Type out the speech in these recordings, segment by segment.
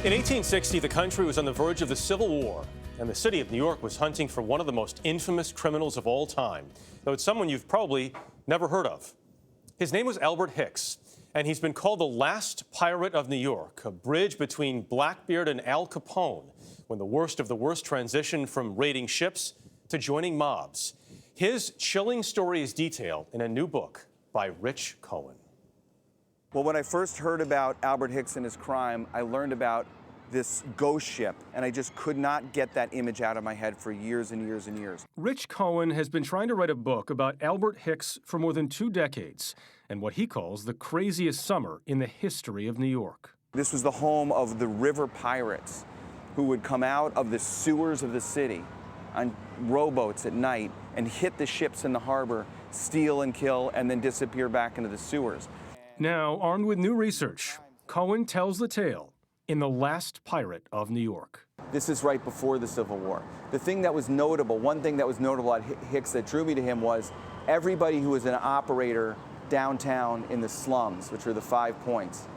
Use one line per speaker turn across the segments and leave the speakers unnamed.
In 1860, the country was on the verge of the Civil War, and the city of New York was hunting for one of the most infamous criminals of all time, though it's someone you've probably never heard of. His name was Albert Hicks, and he's been called the last pirate of New York, a bridge between Blackbeard and Al Capone, when the worst of the worst transitioned from raiding ships to joining mobs. His chilling story is detailed in a new book by Rich Cohen.
Well, when I first heard about Albert Hicks and his crime, I learned about this ghost ship, and I just could not get that image out of my head for years and years and years.
Rich Cohen has been trying to write a book about Albert Hicks for more than 2 decades, and what he calls the craziest summer in the history of New York.
This was the home of the river pirates who would come out of the sewers of the city on rowboats at night and hit the ships in the harbor, steal and kill, and then disappear back into the sewers.
Now, armed with new research, Cohen tells the tale in The Last Pirate of New York.
This is right before the Civil War. The thing that was notable, one thing that was notable at Hicks that drew me to him was everybody who was an operator downtown in the slums, which are the 5 points,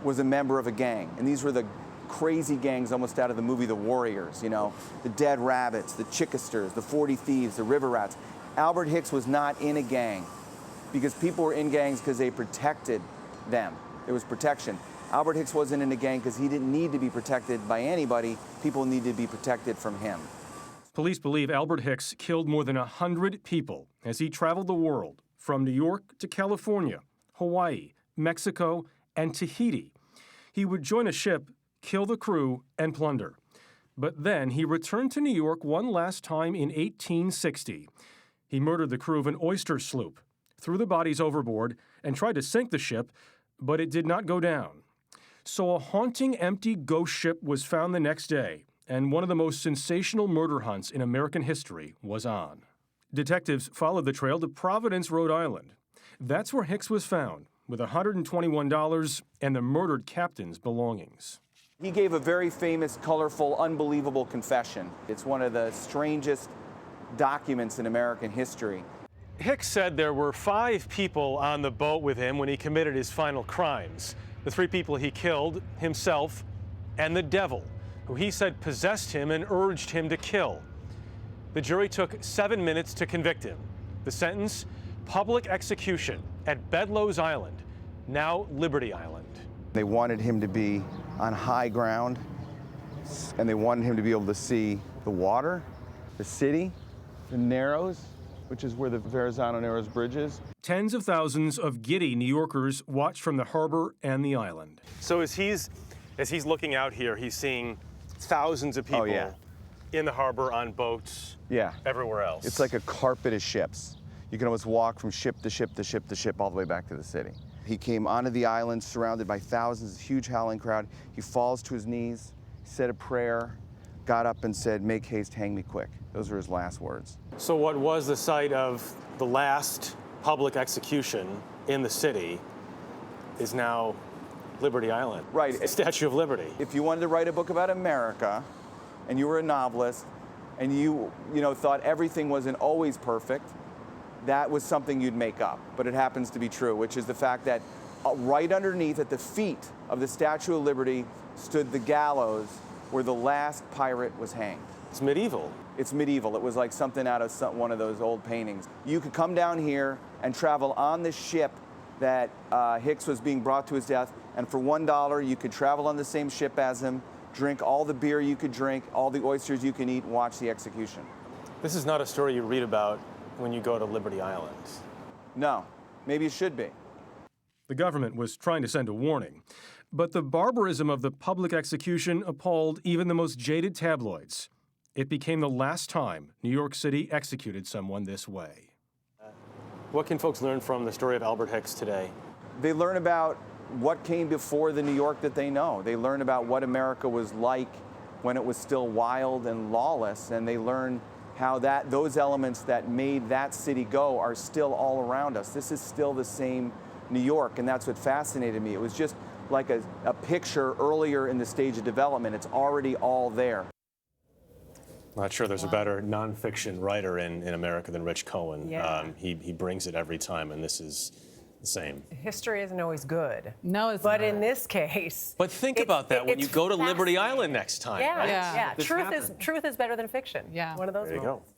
was a member of a gang. And these were the crazy gangs almost out of the movie The Warriors, you know, the Dead Rabbits, the Chickesters, the 40 Thieves, the River Rats. Albert Hicks was not in a gang, because people were in gangs because they protected them. There was protection. Albert Hicks wasn't in a gang because he didn't need to be protected by anybody. People needed to be protected from him.
Police believe Albert Hicks killed more than 100 people as he traveled the world, from New York to California, Hawaii, Mexico, and Tahiti. He would join a ship, kill the crew, and plunder. But then he returned to New York one last time in 1860. He murdered the crew of an oyster sloop, threw the bodies overboard, and tried to sink the ship, but it did not go down. So a haunting, empty ghost ship was found the next day, and one of the most sensational murder hunts in American history was on. Detectives followed the trail to Providence, Rhode Island. That's where Hicks was found, with $121 and the murdered captain's belongings.
He gave a very famous, colorful, unbelievable confession. It's one of the strangest documents in American history.
Hicks said there were 5 people on the boat with him when he committed his final crimes. The 3 people he killed, himself, and the devil, who he said possessed him and urged him to kill. The jury took 7 minutes to convict him. The sentence, public execution at Bedloe's Island, now Liberty Island.
They wanted him to be on high ground, and they wanted him to be able to see the water, the city, the Narrows, which is where the Verrazano Narrows Bridge is.
Tens of thousands of giddy New Yorkers watched from the harbor and the island. So as he's looking out here, he's seeing thousands of people in the harbor, on boats, everywhere else.
It's like a carpet of ships. You can almost walk from ship to ship to ship to ship all the way back to the city. He came onto the island surrounded by thousands, huge howling crowd. He falls to his knees, said a prayer, got up and said, "Make haste, hang me quick." Those were his last words.
So what was the site of the last public execution in the city is now Liberty Island.
Right.
The Statue of Liberty.
If you wanted to write a book about America and you were a novelist and you thought everything wasn't always perfect, that was something you'd make up. But it happens to be true, which is the fact that right underneath at the feet of the Statue of Liberty stood the gallows where the last pirate was hanged.
It's medieval.
It's medieval. It was like something out of one of those old paintings. You could come down here and travel on the ship that Hicks was being brought to his death, and for $1 you could travel on the same ship as him, drink all the beer you could drink, all the oysters you can eat, and watch the execution.
This is not a story you read about when you go to Liberty Island.
No, maybe it should be.
The government was trying to send a warning, but the barbarism of the public execution appalled even the most jaded tabloids. It became the last time New York City executed someone this way. What can folks learn from the story of Albert Hicks today?
They learn about what came before the New York that they know. They learn about what America was like when it was still wild and lawless, and they learn how those elements that made that city go are still all around us. This is still the same New York, and that's what fascinated me. It was just like a picture earlier in the stage of development. It's already all there.
Not sure there's a better nonfiction writer in America than Rich Cohen.
Yeah.
He brings it every time, and this is
the same.
History isn't always good.
No, it's
But
not.
in this case,
But think about that when you
it's
go to Liberty
fascinating.
Island next time.
Yeah,
right?
yeah.
This
Truth
happened.
is better than fiction.
Yeah.
One of those
There you
moments.
go.